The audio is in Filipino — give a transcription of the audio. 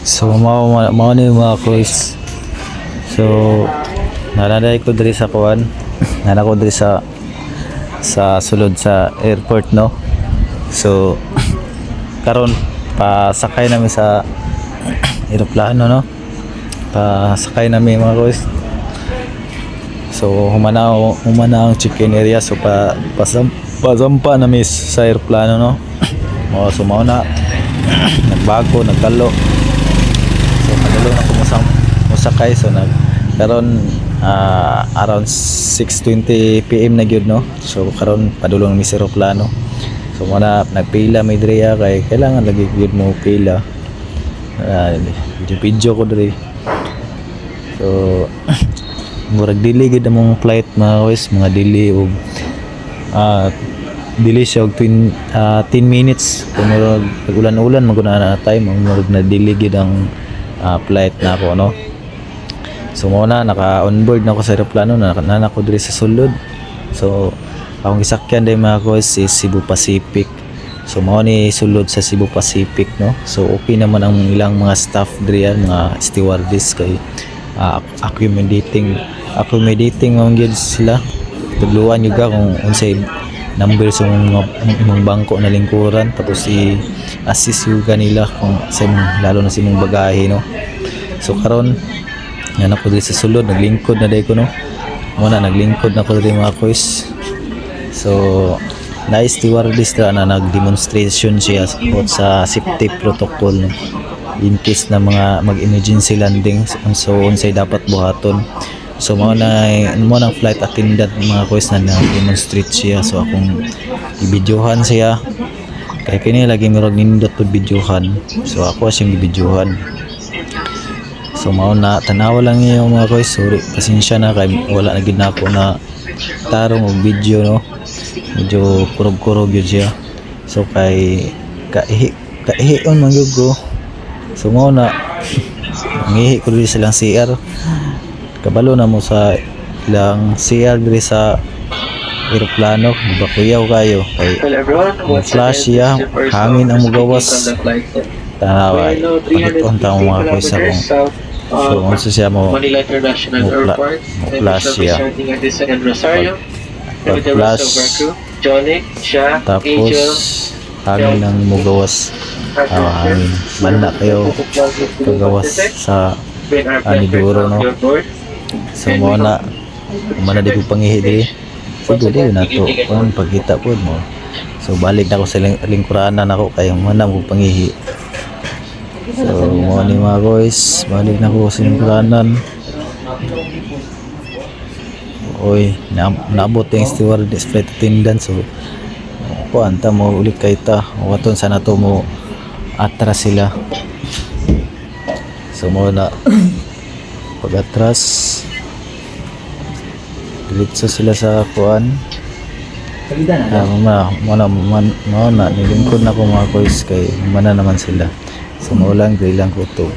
So mao ni mga kuys. So nanaday ko diri sa kuan. Nana ko diri sa sulod sa airport, no. So karon pasakay namin sa eroplano, no. Pasakay namin mga kuys. So humana ang check-in area, so pasampa namin sa eroplano, no. So mao na nagbago, nagkalo. So kadalo na ko musakay. So karon around 6:20 PM na gyud, no. So karon padulong mi sa eroplano. So muna nagpila may diriya kay kailangan lagi gyud mo pila. Video ko diri. So murag delay gid among flight mga guys, mga delay og delay siya og 10 minutes. Kung murag ulan-ulan maguna na time, murag na delay gid ang flight na ako, no. So muna naka onboard na ako sa eroplano, na ko diri sa sulod. So akong gisakyan day mga guys is Cebu Pacific. So mao ni sulod sa Cebu Pacific, no. So okay naman ang ilang mga staff diri, mga stewardess, kay accommodating ang gid sila. Tuluan yung kung unsay number sa mga bangko na lingkuran, tapos assist yung kanila kung sa lalo na sa mong bagahe, no. So karon yan ako dito sa sulod, naglingkod na day ko, no. Muna naglingkod na ko dito mga kuys. So nice stewardess na nag-demonstration siya sa safety protocol, no. In case na mga mag-emergency landing, so unsay dapat buhaton. So mo nang flight attendant mga kuys na nag-demonstrate siya. So akong i-videohan siya kay kini lagi mirog nindot pud videohan. So ako siyang i-videohan. So mao na tanawa lang niyo mga kuys. Sorry, pasensya na kay wala na gid na ako na tarong og video, no. Medyo kurog-kurog yun siya. So kay kaihion man gyud ko. So mao na ngihi ko diri silang CR. Kabalo na mo sa ilang CR diri sa eroplano, bakuyaw kayo kay flash siya, hangin ang mugawas. Tanawa pangit tang mga kuys akong. So unsa siya mo Manila International Airport, flash siya. Flash tapos hangin ang mugawas. Hangin banda kayo pagawas sa aniduro, no. So mo na di ko pangihi diri. Sige di na to kon pagkita pod mo. So balik na ako sa lingkuranan ako kay man ko pangihi. So mo ni mga guys, balik na ako sa lingkuranan. Oy, naabot yung stewardess flight attendant. So kuan ta mo ulit kay ta waton sana to mo atras sila. So mo na pag-atras diretso sila sa kuan. Muna nilingkod na ko mga kuys kay mana naman sila. So maulang gray lang ko to.